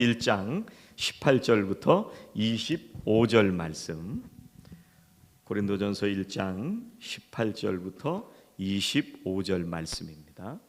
1장 18절부터 25절 말씀, 고린도전서 1장 18절부터 25절 말씀입니다.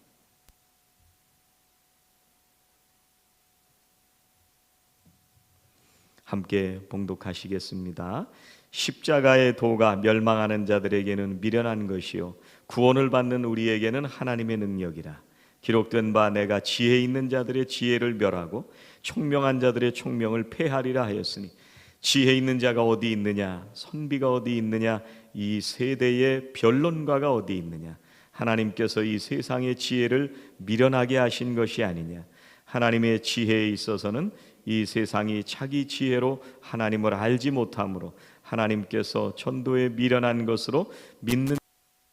함께 봉독하시겠습니다. 십자가의 도가 멸망하는 자들에게는 미련한 것이요 구원을 받는 우리에게는 하나님의 능력이라. 기록된 바 내가 지혜 있는 자들의 지혜를 멸하고 총명한 자들의 총명을 폐하리라 하였으니 지혜 있는 자가 어디 있느냐, 선비가 어디 있느냐, 이 세대의 변론가가 어디 있느냐. 하나님께서 이 세상의 지혜를 미련하게 하신 것이 아니냐. 하나님의 지혜에 있어서는 이 세상이 자기 지혜로 하나님을 알지 못하므로 하나님께서 천도에 미련한 것으로 믿는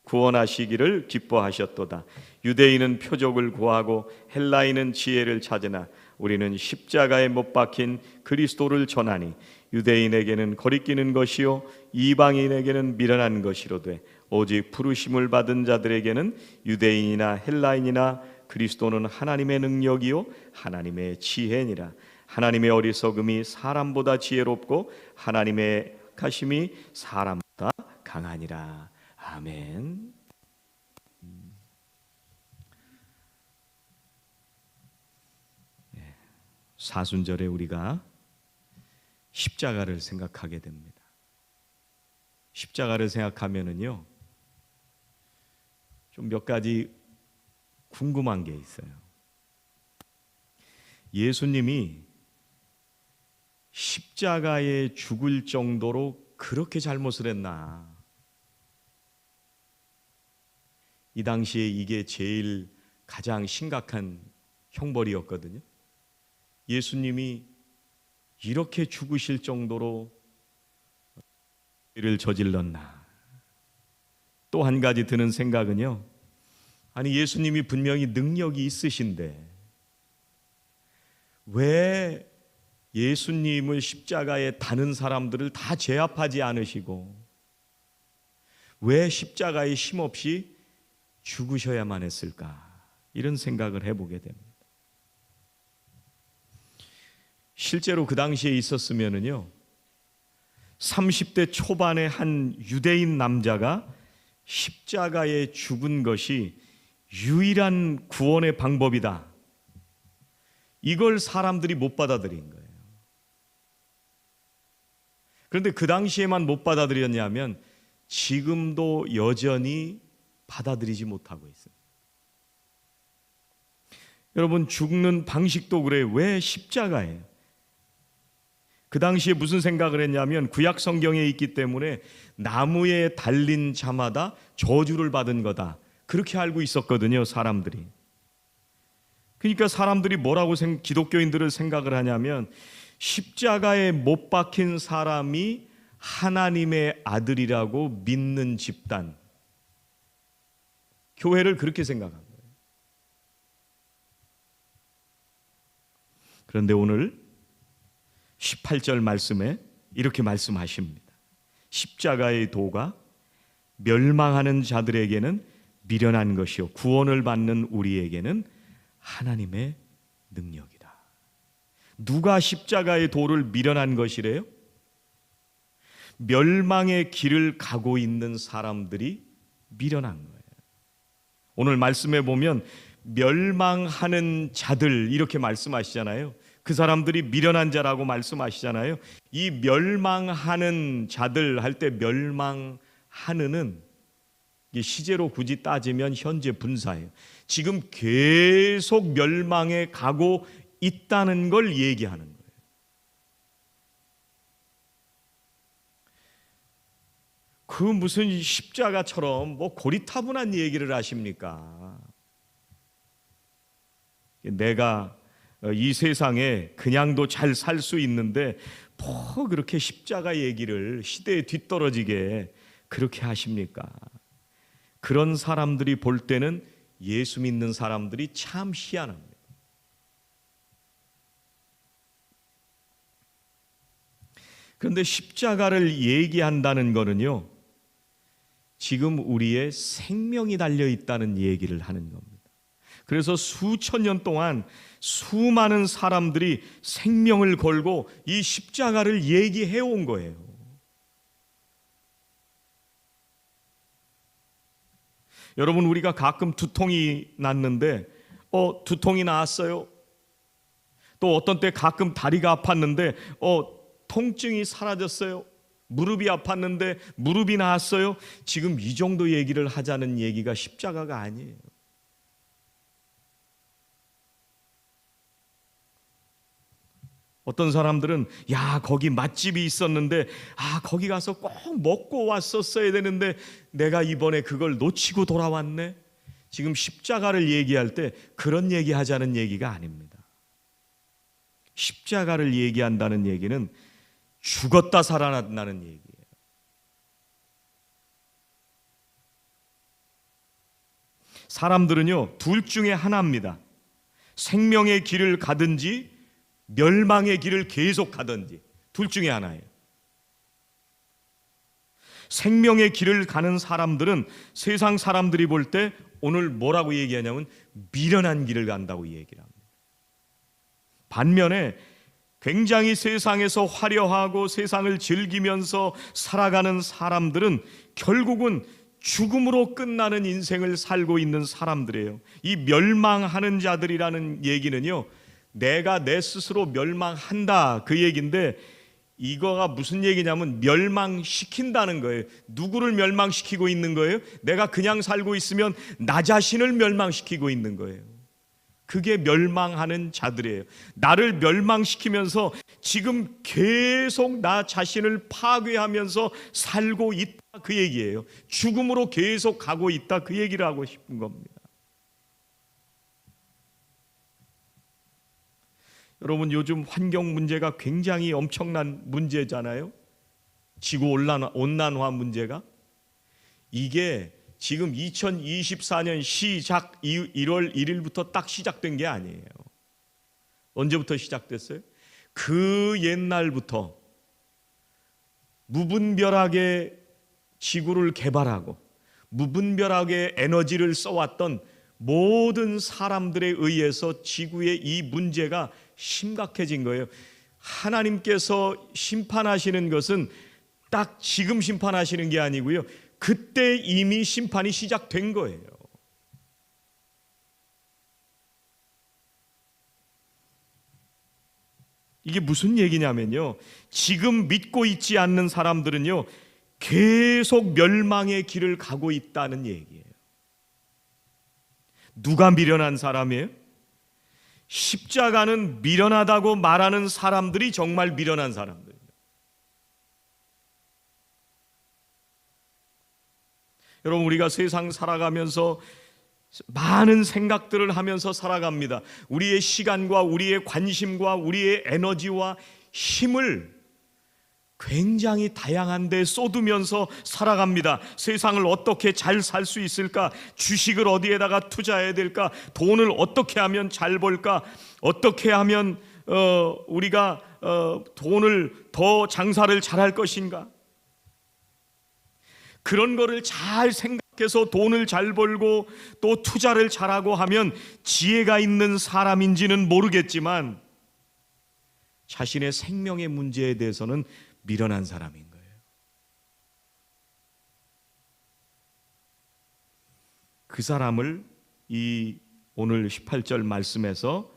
구원하시기를 기뻐하셨도다. 유대인은 표적을 구하고 헬라인은 지혜를 찾으나 우리는 십자가에 못 박힌 그리스도를 전하니 유대인에게는 거리끼는 것이요 이방인에게는 미련한 것이로되 오직 부르심을 받은 자들에게는 유대인이나 헬라인이나 그리스도는 하나님의 능력이요 하나님의 지혜니라. 하나님의 어리석음이 사람보다 지혜롭고 하나님의 가심이 사람보다 강하니라. 아멘. 사순절에 우리가 십자가를 생각하게 됩니다. 십자가를 생각하면은요, 좀 몇 가지 궁금한 게 있어요. 예수님이 십자가에 죽을 정도로 그렇게 잘못을 했나? 이 당시에 이게 제일 가장 심각한 형벌이었거든요. 예수님이 이렇게 죽으실 정도로 죄를 저질렀나? 또 한 가지 드는 생각은요, 아니 예수님이 분명히 능력이 있으신데 왜 예수님을 십자가에 다는 사람들을 다 제압하지 않으시고 왜 십자가에 힘없이 죽으셔야만 했을까? 이런 생각을 해보게 됩니다. 실제로 그 당시에 있었으면은요, 30대 초반의 한 유대인 남자가 십자가에 죽은 것이 유일한 구원의 방법이다. 이걸 사람들이 못 받아들인 거예요. 그런데 그 당시에만 못 받아들였냐면 지금도 여전히 받아들이지 못하고 있어요. 여러분, 죽는 방식도 그래요. 왜 십자가예요? 그 당시에 무슨 생각을 했냐면 구약 성경에 있기 때문에 나무에 달린 자마다 저주를 받은 거다. 그렇게 알고 있었거든요, 사람들이. 그러니까 사람들이 뭐라고 기독교인들을 생각을 하냐면 십자가에 못 박힌 사람이 하나님의 아들이라고 믿는 집단, 교회를 그렇게 생각한 거예요. 그런데 오늘 18절 말씀에 이렇게 말씀하십니다. 십자가의 도가 멸망하는 자들에게는 미련한 것이요 구원을 받는 우리에게는 하나님의 능력이다. 누가 십자가의 도를 미련한 것이래요? 멸망의 길을 가고 있는 사람들이 미련한 거예요. 오늘 말씀에 보면 멸망하는 자들 이렇게 말씀하시잖아요. 그 사람들이 미련한 자라고 말씀하시잖아요. 이 멸망하는 자들 할 때 멸망하는은 시제로 굳이 따지면 현재 분사예요. 지금 계속 멸망에 가고 있다는 걸 얘기하는 거예요. 그 무슨 십자가처럼 뭐 고리타분한 얘기를 하십니까? 내가 이 세상에 그냥도 잘 살 수 있는데 뭐 그렇게 십자가 얘기를 시대에 뒤떨어지게 그렇게 하십니까? 그런 사람들이 볼 때는 예수 믿는 사람들이 참 희한합니다. 그런데 십자가를 얘기한다는 거는요, 지금 우리의 생명이 달려 있다는 얘기를 하는 겁니다. 그래서 수천 년 동안 수많은 사람들이 생명을 걸고 이 십자가를 얘기해 온 거예요. 여러분, 우리가 가끔 두통이 났는데 두통이 나았어요. 또 어떤 때 가끔 다리가 아팠는데 통증이 사라졌어요. 무릎이 아팠는데 무릎이 나았어요. 지금 이 정도 얘기를 하자는 얘기가 십자가가 아니에요. 어떤 사람들은 거기 맛집이 있었는데 거기 가서 꼭 먹고 왔었어야 되는데 내가 이번에 그걸 놓치고 돌아왔네. 지금 십자가를 얘기할 때 그런 얘기하자는 얘기가 아닙니다. 십자가를 얘기한다는 얘기는 죽었다 살아난다는 얘기예요. 사람들은요, 둘 중에 하나입니다. 생명의 길을 가든지 멸망의 길을 계속 가든지, 둘 중에 하나예요. 생명의 길을 가는 사람들은 세상 사람들이 볼 때 오늘 뭐라고 얘기하냐면 미련한 길을 간다고 얘기를 합니다. 반면에 굉장히 세상에서 화려하고 세상을 즐기면서 살아가는 사람들은 결국은 죽음으로 끝나는 인생을 살고 있는 사람들이에요. 이 멸망하는 자들이라는 얘기는요, 내가 내 스스로 멸망한다 그 얘기인데, 이거가 무슨 얘기냐면 멸망시킨다는 거예요. 누구를 멸망시키고 있는 거예요? 내가 그냥 살고 있으면 나 자신을 멸망시키고 있는 거예요. 그게 멸망하는 자들이에요. 나를 멸망시키면서 지금 계속 나 자신을 파괴하면서 살고 있다 그 얘기예요. 죽음으로 계속 가고 있다 그 얘기를 하고 싶은 겁니다. 여러분, 요즘 환경 문제가 굉장히 엄청난 문제잖아요. 지구 온난화 문제가. 이게 지금 2024년 시작 1월 1일부터 딱 시작된 게 아니에요. 언제부터 시작됐어요? 그 옛날부터 무분별하게 지구를 개발하고 무분별하게 에너지를 써왔던 모든 사람들에 의해서 지구의 이 문제가 심각해진 거예요. 하나님께서 심판하시는 것은 딱 지금 심판하시는 게 아니고요, 그때 이미 심판이 시작된 거예요. 이게 무슨 얘기냐면요, 지금 믿고 있지 않는 사람들은요 계속 멸망의 길을 가고 있다는 얘기예요. 누가 미련한 사람이에요? 십자가는 미련하다고 말하는 사람들이 정말 미련한 사람들입니다. 여러분, 우리가 세상 살아가면서 많은 생각들을 하면서 살아갑니다. 우리의 시간과 우리의 관심과 우리의 에너지와 힘을 굉장히 다양한 데 쏟으면서 살아갑니다. 세상을 어떻게 잘 살 수 있을까? 주식을 어디에다가 투자해야 될까? 돈을 어떻게 하면 잘 벌까? 어떻게 하면 우리가 돈을 더 장사를 잘할 것인가? 그런 거를 잘 생각해서 돈을 잘 벌고 또 투자를 잘하고 하면 지혜가 있는 사람인지는 모르겠지만 자신의 생명의 문제에 대해서는 미련한 사람인 거예요. 그 사람을 이 오늘 18절 말씀에서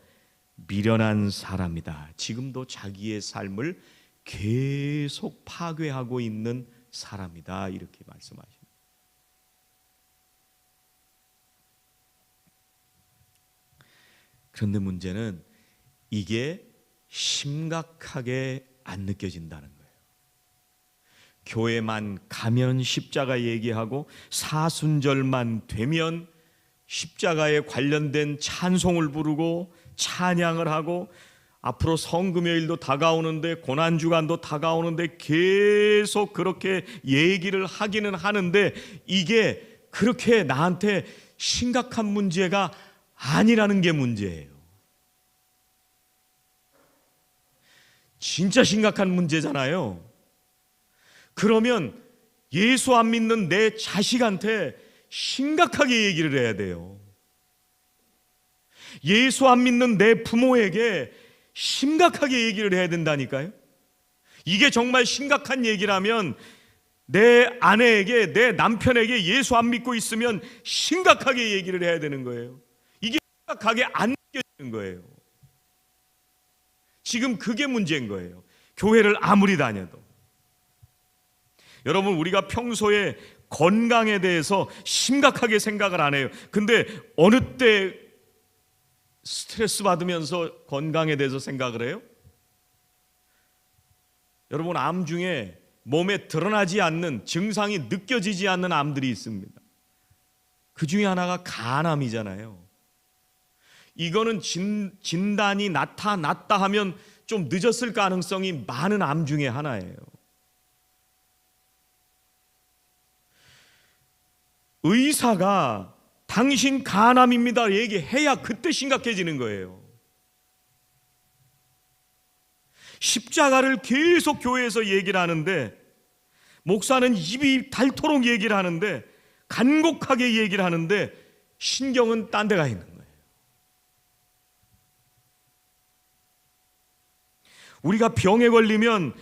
미련한 사람이다, 지금도 자기의 삶을 계속 파괴하고 있는 사람이다, 이렇게 말씀하십니다. 그런데 문제는 이게 심각하게 안 느껴진다는 거예요. 교회만 가면 십자가 얘기하고 사순절만 되면 십자가에 관련된 찬송을 부르고 찬양을 하고, 앞으로 성금요일도 다가오는데 고난주간도 다가오는데 계속 그렇게 얘기를 하기는 하는데 이게 그렇게 나한테 심각한 문제가 아니라는 게 문제예요. 진짜 심각한 문제잖아요. 그러면 예수 안 믿는 내 자식한테 심각하게 얘기를 해야 돼요. 예수 안 믿는 내 부모에게 심각하게 얘기를 해야 된다니까요. 이게 정말 심각한 얘기라면 내 아내에게, 내 남편에게 예수 안 믿고 있으면 심각하게 얘기를 해야 되는 거예요. 이게 심각하게 안 느껴지는 거예요. 지금 그게 문제인 거예요. 교회를 아무리 다녀도. 여러분, 우리가 평소에 건강에 대해서 심각하게 생각을 안 해요. 근데 어느 때 스트레스 받으면서 건강에 대해서 생각을 해요? 여러분, 암 중에 몸에 드러나지 않는, 증상이 느껴지지 않는 암들이 있습니다. 그 중에 하나가 간암이잖아요. 이거는 진단이 나타났다 하면 좀 늦었을 가능성이 많은 암 중에 하나예요. 의사가 당신 간암입니다 얘기해야 그때 심각해지는 거예요. 십자가를 계속 교회에서 얘기를 하는데, 목사는 입이 닳도록 얘기를 하는데, 간곡하게 얘기를 하는데 신경은 딴 데가 있는 거예요. 우리가 병에 걸리면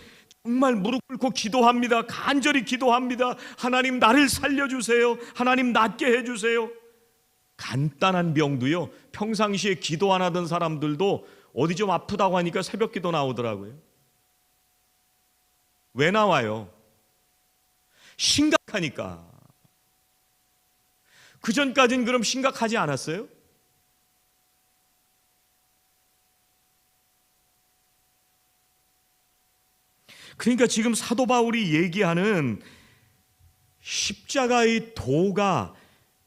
정말 무릎 꿇고 기도합니다. 간절히 기도합니다. 하나님 나를 살려주세요. 하나님 낫게 해주세요. 간단한 병도요, 평상시에 기도 안 하던 사람들도 어디 좀 아프다고 하니까 새벽 기도 나오더라고요. 왜 나와요? 심각하니까. 그전까지는 그럼 심각하지 않았어요? 그러니까 지금 사도 바울이 얘기하는 십자가의 도가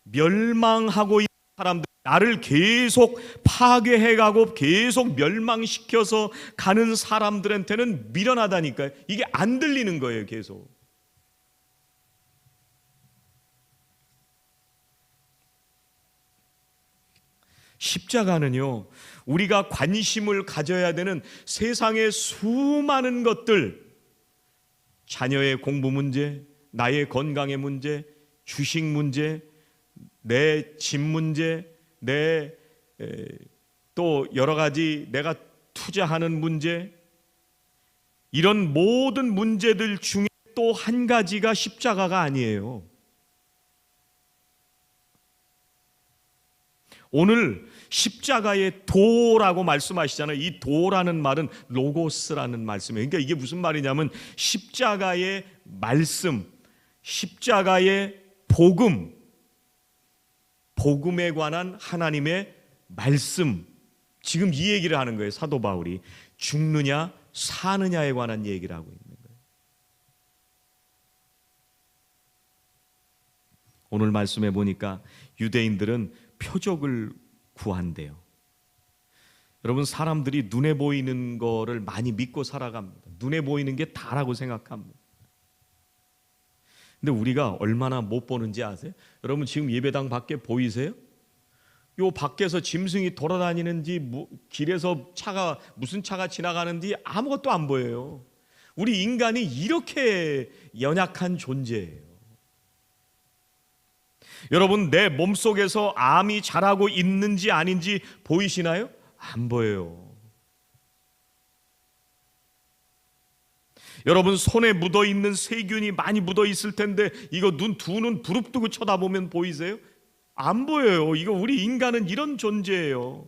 멸망하고 있는 사람들, 나를 계속 파괴해가고 계속 멸망시켜서 가는 사람들한테는 미련하다니까요. 이게 안 들리는 거예요, 계속. 십자가는요, 우리가 관심을 가져야 되는 세상의 수많은 것들, 자녀의 공부 문제, 나의 건강의 문제, 주식 문제, 내 집 문제, 또 여러 가지 내가 투자하는 문제, 이런 모든 문제들 중에 또 한 가지가 십자가가 아니에요. 오늘 십자가의 도라고 말씀하시잖아요. 이 도라는 말은 로고스라는 말씀이에요. 그러니까 이게 무슨 말이냐면 십자가의 말씀, 십자가의 복음, 복음에 관한 하나님의 말씀, 지금 이 얘기를 하는 거예요. 사도 바울이 죽느냐 사느냐에 관한 얘기를 하고 있는 거예요. 오늘 말씀해 보니까 유대인들은 표적을 구한대요. 여러분, 사람들이 눈에 보이는 거를 많이 믿고 살아갑니다. 눈에 보이는 게 다라고 생각합니다. 근데 우리가 얼마나 못 보는지 아세요? 여러분, 지금 예배당 밖에 보이세요? 요 밖에서 짐승이 돌아다니는지, 길에서 무슨 차가 지나가는지 아무것도 안 보여요. 우리 인간이 이렇게 연약한 존재예요. 여러분, 내 몸속에서 암이 자라고 있는지 아닌지 보이시나요? 안 보여요. 여러분, 손에 묻어있는 세균이 많이 묻어있을 텐데 이거 두 눈 부릅뜨고 쳐다보면 보이세요? 안 보여요. 이거 우리 인간은 이런 존재예요.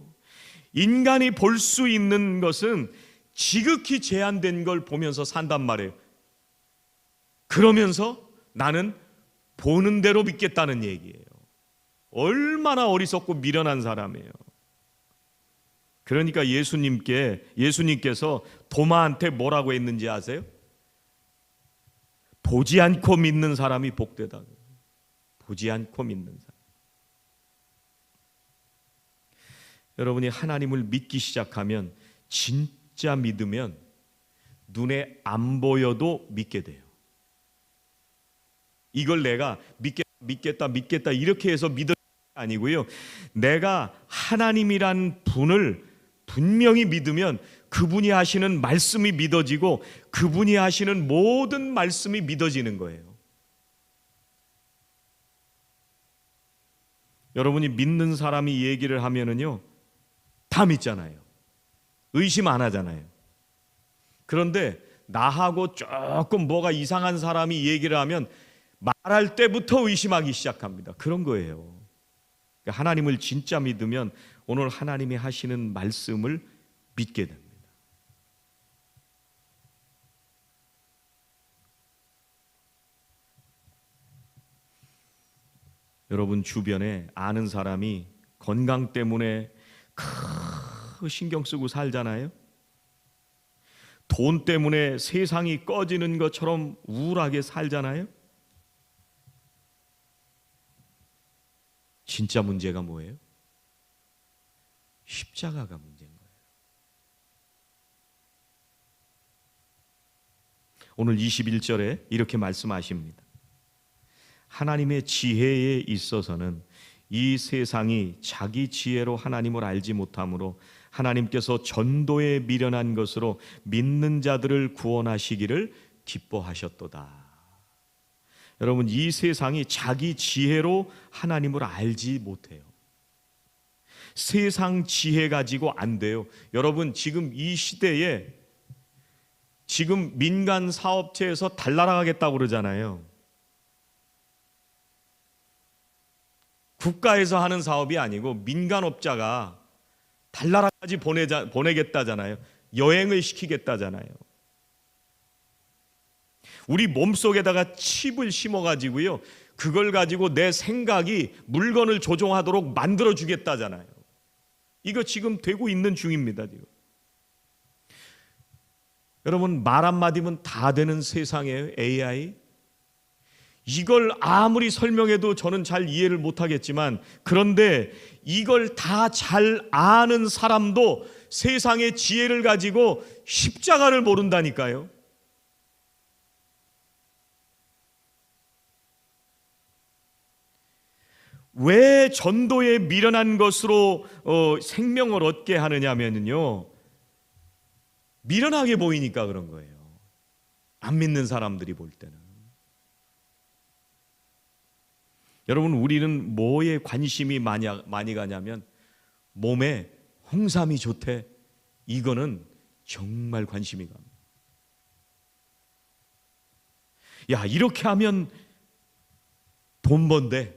인간이 볼 수 있는 것은 지극히 제한된 걸 보면서 산단 말이에요. 그러면서 나는 보는 대로 믿겠다는 얘기예요. 얼마나 어리석고 미련한 사람이에요. 그러니까 예수님께서 도마한테 뭐라고 했는지 아세요? 보지 않고 믿는 사람이 복되다. 보지 않고 믿는 사람. 여러분이 하나님을 믿기 시작하면, 진짜 믿으면 눈에 안 보여도 믿게 돼요. 이걸 내가 믿겠다 이렇게 해서 믿을 게 아니고요. 내가 하나님이란 분을 분명히 믿으면 그분이 하시는 말씀이 믿어지고 그분이 하시는 모든 말씀이 믿어지는 거예요. 여러분이 믿는 사람이 얘기를 하면은요, 다 믿잖아요. 의심 안 하잖아요. 그런데 나하고 조금 뭐가 이상한 사람이 얘기를 하면 말할 때부터 의심하기 시작합니다. 그런 거예요. 하나님을 진짜 믿으면 오늘 하나님이 하시는 말씀을 믿게 됩니다. 여러분 주변에 아는 사람이 건강 때문에 신경 쓰고 살잖아요. 돈 때문에 세상이 꺼지는 것처럼 우울하게 살잖아요. 진짜 문제가 뭐예요? 십자가가 문제인 거예요. 오늘 21절에 이렇게 말씀하십니다. 하나님의 지혜에 있어서는 이 세상이 자기 지혜로 하나님을 알지 못하므로 하나님께서 전도에 미련한 것으로 믿는 자들을 구원하시기를 기뻐하셨도다. 여러분, 이 세상이 자기 지혜로 하나님을 알지 못해요. 세상 지혜 가지고 안 돼요. 여러분, 지금 이 시대에 지금 민간 사업체에서 달나라가겠다고 그러잖아요. 국가에서 하는 사업이 아니고 민간업자가 달나라까지 보내겠다잖아요. 여행을 시키겠다잖아요. 우리 몸속에다가 칩을 심어가지고요, 그걸 가지고 내 생각이 물건을 조종하도록 만들어주겠다잖아요. 이거 지금 되고 있는 중입니다. 지금. 여러분, 말 한마디면 다 되는 세상이에요. AI. 이걸 아무리 설명해도 저는 잘 이해를 못하겠지만, 그런데 이걸 다 잘 아는 사람도 세상의 지혜를 가지고 십자가를 모른다니까요. 왜 전도에 미련한 것으로 생명을 얻게 하느냐면요, 미련하게 보이니까 그런 거예요. 안 믿는 사람들이 볼 때는. 여러분, 우리는 뭐에 관심이 많이 가냐면 몸에 홍삼이 좋대. 이거는 정말 관심이 갑니다. 야, 이렇게 하면 돈 번대.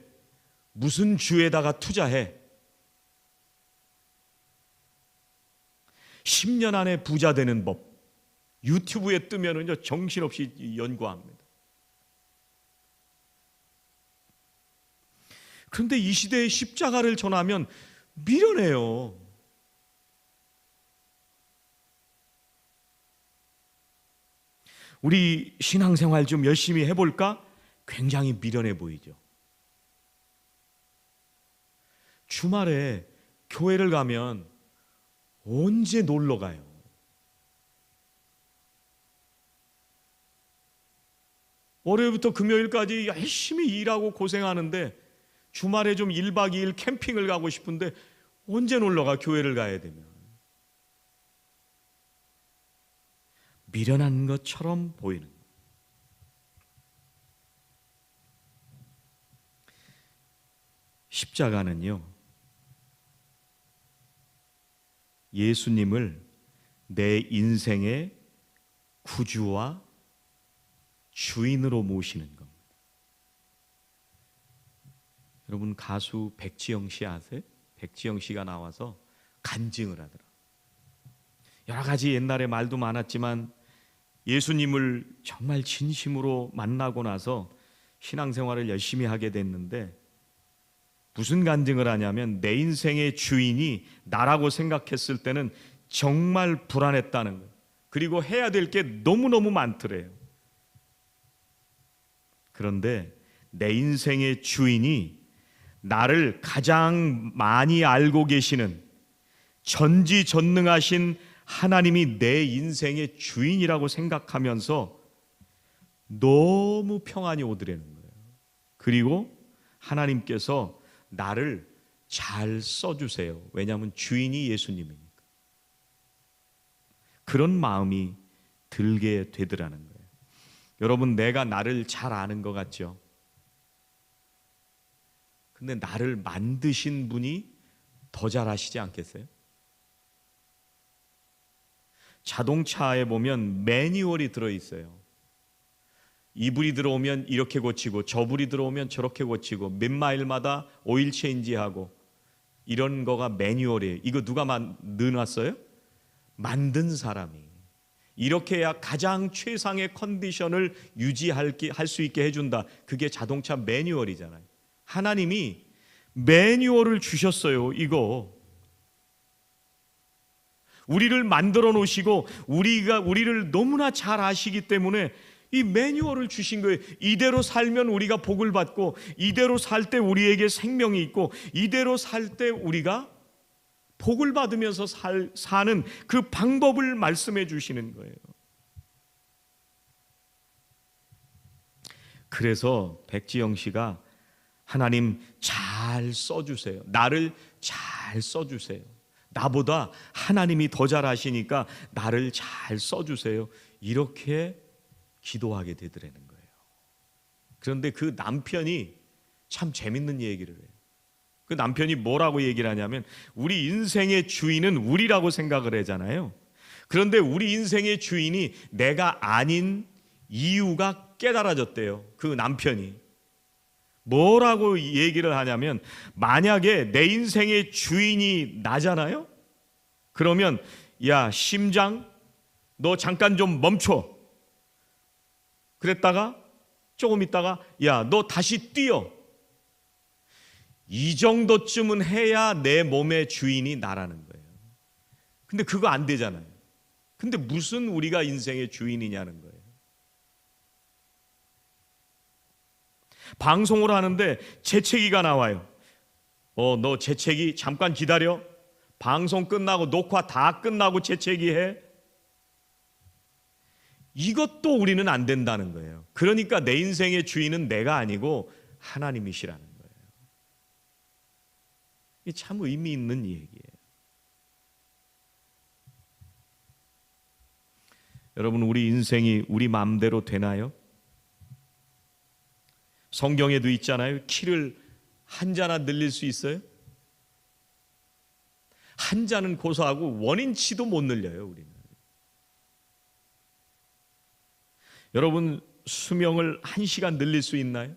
무슨 주에다가 투자해? 10년 안에 부자 되는 법. 유튜브에 뜨면은요, 정신없이 연구합니다. 그런데 이 시대에 십자가를 전하면 미련해요. 우리 신앙생활 좀 열심히 해볼까? 굉장히 미련해 보이죠. 주말에 교회를 가면 언제 놀러 가요? 월요일부터 금요일까지 열심히 일하고 고생하는데 주말에 좀 1박 2일 캠핑을 가고 싶은데 언제 놀러 가? 교회를 가야 되면. 미련한 것처럼 보이는 거예요. 십자가는요, 예수님을 내 인생의 구주와 주인으로 모시는 겁니다. 여러분, 가수 백지영 씨 아세요? 백지영 씨가 나와서 간증을 하더라. 여러 가지 옛날에 말도 많았지만 예수님을 정말 진심으로 만나고 나서 신앙생활을 열심히 하게 됐는데, 무슨 간증을 하냐면 내 인생의 주인이 나라고 생각했을 때는 정말 불안했다는 거예요. 그리고 해야 될 게 너무너무 많더래요. 그런데 내 인생의 주인이 나를 가장 많이 알고 계시는 전지전능하신 하나님이 내 인생의 주인이라고 생각하면서 너무 평안이 오더라는 거예요. 그리고 하나님께서 나를 잘 써주세요. 왜냐하면 주인이 예수님이니까. 그런 마음이 들게 되더라는 거예요. 여러분, 내가 나를 잘 아는 것 같죠? 근데 나를 만드신 분이 더 잘 아시지 않겠어요? 자동차에 보면 매뉴얼이 들어있어요. 이 불이 들어오면 이렇게 고치고 저 불이 들어오면 저렇게 고치고 몇 마일마다 오일 체인지하고 이런 거가 매뉴얼이에요. 이거 누가 넣어놨어요? 만든 사람이. 이렇게 해야 가장 최상의 컨디션을 유지할 수 있게 해준다. 그게 자동차 매뉴얼이잖아요. 하나님이 매뉴얼을 주셨어요. 이거 우리를 만들어 놓으시고 우리를 너무나 잘 아시기 때문에 이 매뉴얼을 주신 거예요. 이대로 살면 우리가 복을 받고, 이대로 살 때 우리에게 생명이 있고, 이대로 살 때 우리가 복을 받으면서 사는 그 방법을 말씀해 주시는 거예요. 그래서 백지영 씨가 하나님 잘 써주세요. 나를 잘 써주세요. 나보다 하나님이 더 잘 아시니까 나를 잘 써주세요. 이렇게 기도하게 되더라는 거예요. 그런데 그 남편이 참 재밌는 얘기를 해요. 그 남편이 뭐라고 얘기를 하냐면 우리 인생의 주인은 우리라고 생각을 하잖아요. 그런데 우리 인생의 주인이 내가 아닌 이유가 깨달아졌대요. 그 남편이 뭐라고 얘기를 하냐면 만약에 내 인생의 주인이 나잖아요. 그러면 야 심장 너 잠깐 좀 멈춰. 그랬다가 조금 있다가 야 너 다시 뛰어. 이 정도쯤은 해야 내 몸의 주인이 나라는 거예요. 근데 그거 안 되잖아요. 근데 무슨 우리가 인생의 주인이냐는 거예요. 방송을 하는데 재채기가 나와요. 너 재채기 잠깐 기다려. 방송 끝나고 녹화 다 끝나고 재채기해. 이것도 우리는 안 된다는 거예요. 그러니까 내 인생의 주인은 내가 아니고 하나님이시라는 거예요. 이게 참 의미 있는 얘기예요. 여러분, 우리 인생이 우리 마음대로 되나요? 성경에도 있잖아요. 키를 한 자나 늘릴 수 있어요? 한 자는 고사하고 원인치도 못 늘려요, 우리는. 여러분, 수명을 1시간 늘릴 수 있나요?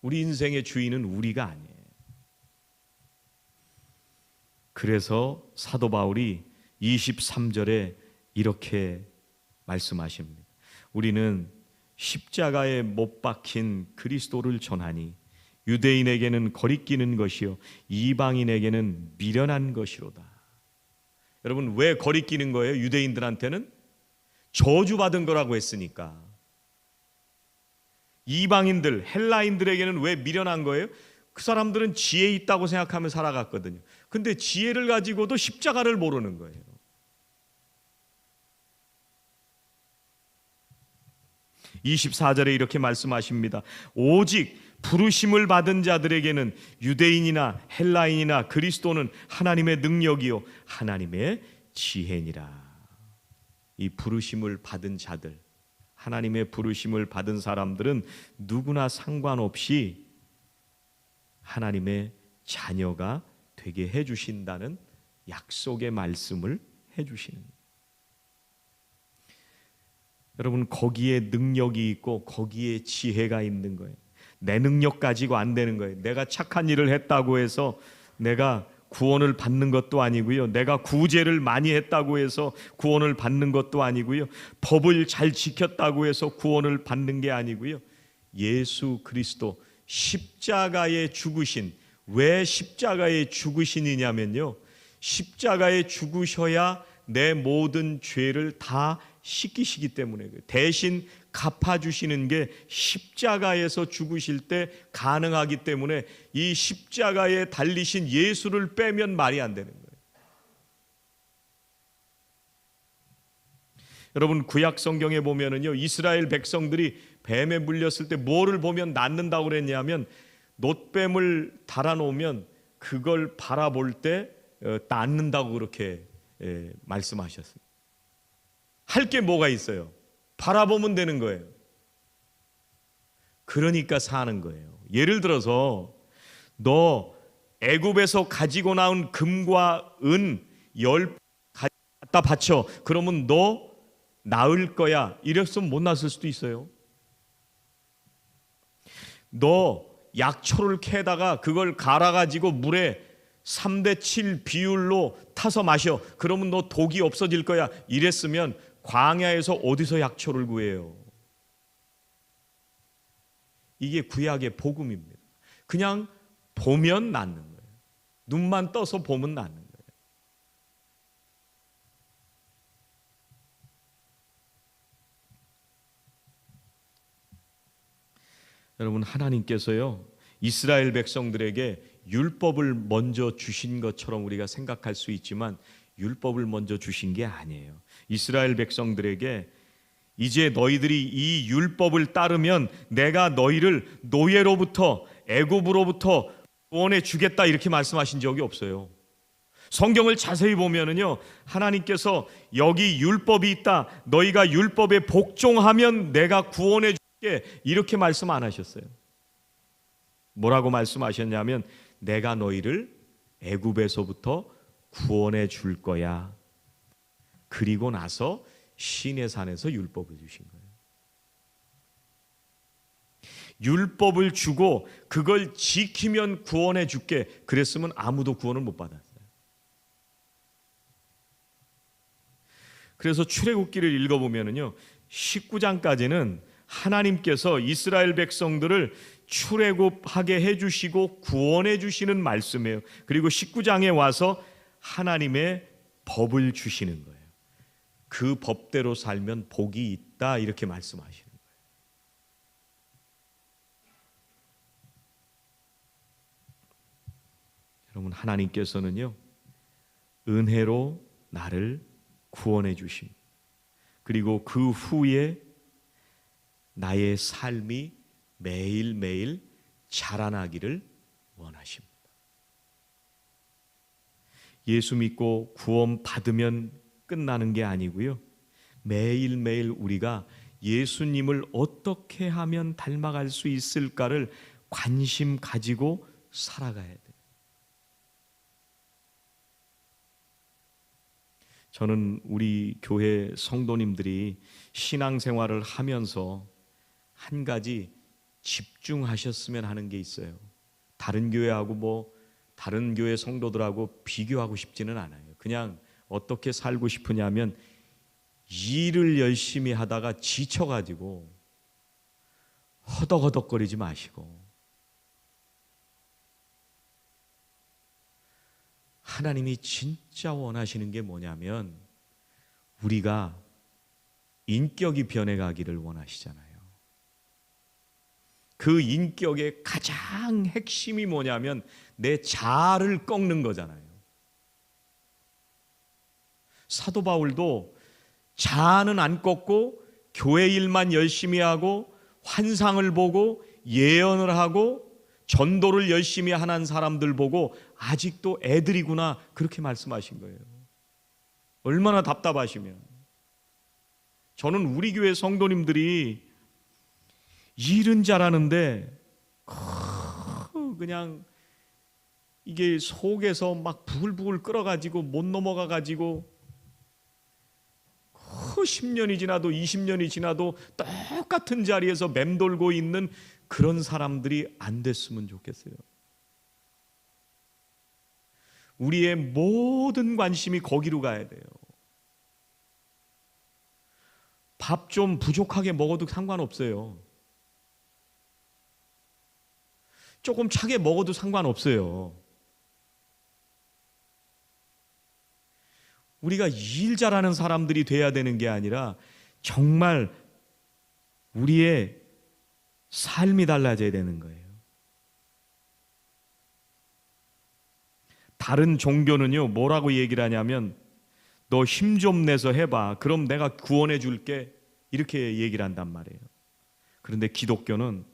우리 인생의 주인은 우리가 아니에요. 그래서 사도 바울이 23절에 이렇게 말씀하십니다. 우리는 십자가에 못 박힌 그리스도를 전하니 유대인에게는 거리끼는 것이요 이방인에게는 미련한 것이로다. 여러분, 왜 거리끼는 거예요? 유대인들한테는 저주받은 거라고 했으니까. 이방인들, 헬라인들에게는 왜 미련한 거예요? 그 사람들은 지혜 있다고 생각하며 살아갔거든요. 근데 지혜를 가지고도 십자가를 모르는 거예요. (24절에) 이렇게 말씀하십니다. 오직 부르심을 받은 자들에게는 유대인이나 헬라인이나 그리스도는 하나님의 능력이요 하나님의 지혜니라. 이 부르심을 받은 자들, 하나님의 부르심을 받은 사람들은 누구나 상관없이 하나님의 자녀가 되게 해주신다는 약속의 말씀을 해주시는 거예요. 여러분, 거기에 능력이 있고 거기에 지혜가 있는 거예요. 내 능력 가지고 안 되는 거예요. 내가 착한 일을 했다고 해서 내가 구원을 받는 것도 아니고요. 내가 구제를 많이 했다고 해서 구원을 받는 것도 아니고요. 법을 잘 지켰다고 해서 구원을 받는 게 아니고요. 예수 그리스도 십자가에 죽으신, 왜 십자가에 죽으시느냐면요, 십자가에 죽으셔야 내 모든 죄를 다 씻기시기 때문에 대신 갚아주시는 게 십자가에서 죽으실 때 가능하기 때문에 이 십자가에 달리신 예수를 빼면 말이 안 되는 거예요. 여러분, 구약 성경에 보면은요, 이스라엘 백성들이 뱀에 물렸을 때 뭐를 보면 낫는다고 그랬냐면 놋뱀을 달아놓으면 그걸 바라볼 때 낫는다고 그렇게 말씀하셨어요. 할 게 뭐가 있어요? 바라보면 되는 거예요. 그러니까 사는 거예요. 예를 들어서 너 애굽에서 가지고 나온 금과 은 열 갖다 바쳐. 그러면 너 나을 거야. 이랬으면 못 났을 수도 있어요. 너 약초를 캐다가 그걸 갈아가지고 물에 3대7 비율로 타서 마셔. 그러면 너 독이 없어질 거야. 이랬으면 광야에서 어디서 약초를 구해요? 이게 구약의 복음입니다. 그냥 보면 낫는 거예요. 눈만 떠서 보면 낫는 거예요. 여러분, 하나님께서요 이스라엘 백성들에게 율법을 먼저 주신 것처럼 우리가 생각할 수 있지만 율법을 먼저 주신 게 아니에요. 이스라엘 백성들에게 이제 너희들이 이 율법을 따르면 내가 너희를 노예로부터 애굽으로부터 구원해 주겠다 이렇게 말씀하신 적이 없어요. 성경을 자세히 보면은요 하나님께서 여기 율법이 있다. 너희가 율법에 복종하면 내가 구원해 줄게 이렇게 말씀 안 하셨어요. 뭐라고 말씀하셨냐면 내가 너희를 애굽에서부터 구원해 줄 거야. 그리고 나서 시내산에서 율법을 주신 거예요. 율법을 주고 그걸 지키면 구원해 줄게. 그랬으면 아무도 구원을 못 받았어요. 그래서 출애굽기를 읽어보면은요 19장까지는 하나님께서 이스라엘 백성들을 출애굽하게 해주시고 구원해 주시는 말씀이에요. 그리고 19장에 와서 하나님의 법을 주시는 거예요. 그 법대로 살면 복이 있다 이렇게 말씀하시는 거예요. 여러분 하나님께서는요 은혜로 나를 구원해 주십니다. 그리고 그 후에 나의 삶이 매일매일 자라나기를 원하십니다. 예수 믿고 구원 받으면 끝나는 게 아니고요. 매일매일 우리가 예수님을 어떻게 하면 닮아갈 수 있을까를 관심 가지고 살아가야 돼요. 저는 우리 교회 성도님들이 신앙생활을 하면서 한 가지 집중하셨으면 하는 게 있어요. 다른 교회하고 다른 교회 성도들하고 비교하고 싶지는 않아요. 그냥 어떻게 살고 싶으냐면 일을 열심히 하다가 지쳐가지고 허덕허덕거리지 마시고 하나님이 진짜 원하시는 게 뭐냐면 우리가 인격이 변해가기를 원하시잖아요. 그 인격의 가장 핵심이 뭐냐면 내 자아를 꺾는 거잖아요. 사도 바울도 자아는 안 꺾고 교회 일만 열심히 하고 환상을 보고 예언을 하고 전도를 열심히 하는 사람들 보고 아직도 애들이구나 그렇게 말씀하신 거예요. 얼마나 답답하시면. 저는 우리 교회 성도님들이 일은 잘하는데 그냥 이게 속에서 막 부글부글 끓어가지고 못 넘어가가지고 10년이 지나도 20년이 지나도 똑같은 자리에서 맴돌고 있는 그런 사람들이 안 됐으면 좋겠어요. 우리의 모든 관심이 거기로 가야 돼요. 밥 좀 부족하게 먹어도 상관없어요. 조금 차게 먹어도 상관없어요. 우리가 일 잘하는 사람들이 돼야 되는 게 아니라 정말 우리의 삶이 달라져야 되는 거예요. 다른 종교는요 뭐라고 얘기를 하냐면 너 힘 좀 내서 해봐. 그럼 내가 구원해 줄게. 이렇게 얘기를 한단 말이에요. 그런데 기독교는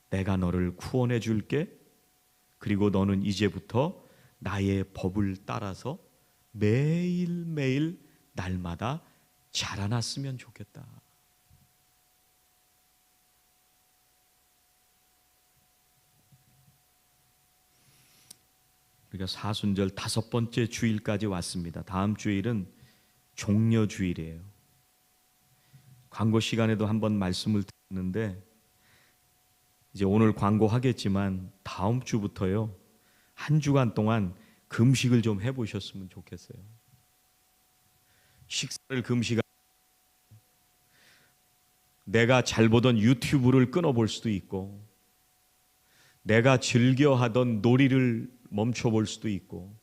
내가 너를 구원해 줄게. 그리고 너는 이제부터 나의 법을 따라서 매일매일 날마다 자라났으면 좋겠다. 우리가 사순절 5번째 주일까지 왔습니다. 다음 주일은 종려 주일이에요. 광고 시간에도 한번 말씀을 드렸는데 이제 오늘 광고하겠지만 다음 주부터요, 한 주간 동안 금식을 좀 해보셨으면 좋겠어요. 식사를 금식하고 내가 잘 보던 유튜브를 끊어볼 수도 있고, 내가 즐겨하던 놀이를 멈춰볼 수도 있고,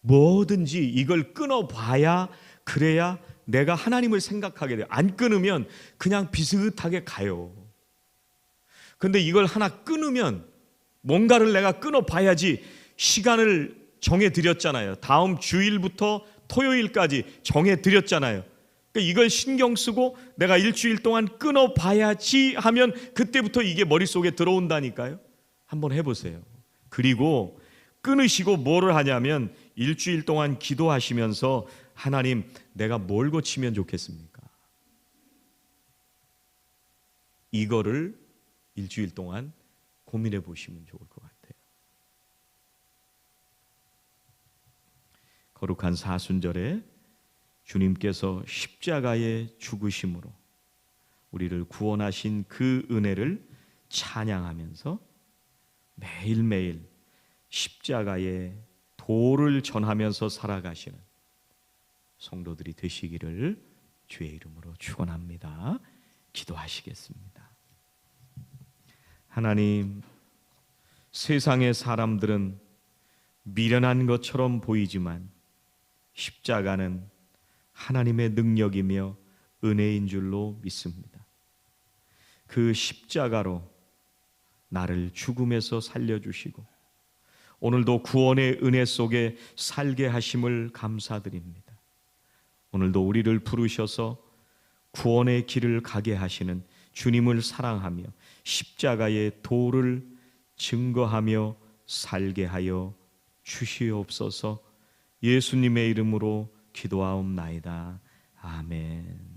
뭐든지 이걸 끊어봐야, 그래야 내가 하나님을 생각하게 돼요. 안 끊으면 그냥 비슷하게 가요. 근데 이걸 하나 끊으면 뭔가를 내가 끊어봐야지. 시간을 정해드렸잖아요. 다음 주일부터 토요일까지 정해드렸잖아요. 그러니까 이걸 신경 쓰고 내가 일주일 동안 끊어봐야지 하면 그때부터 이게 머릿속에 들어온다니까요. 한번 해보세요. 그리고 끊으시고 뭐를 하냐면 일주일 동안 기도하시면서 하나님, 내가 뭘 고치면 좋겠습니까? 이거를 일주일 동안 고민해 보시면 좋을 것 같아요. 거룩한 사순절에 주님께서 십자가의 죽으심으로 우리를 구원하신 그 은혜를 찬양하면서 매일매일 십자가의 도를 전하면서 살아가시는 성도들이 되시기를 주의 이름으로 축원합니다. 기도하시겠습니다. 하나님, 세상의 사람들은 미련한 것처럼 보이지만 십자가는 하나님의 능력이며 은혜인 줄로 믿습니다. 그 십자가로 나를 죽음에서 살려주시고 오늘도 구원의 은혜 속에 살게 하심을 감사드립니다. 오늘도 우리를 부르셔서 구원의 길을 가게 하시는 주님을 사랑하며 십자가의 도를 증거하며 살게 하여 주시옵소서. 예수님의 이름으로 기도하옵나이다. 아멘.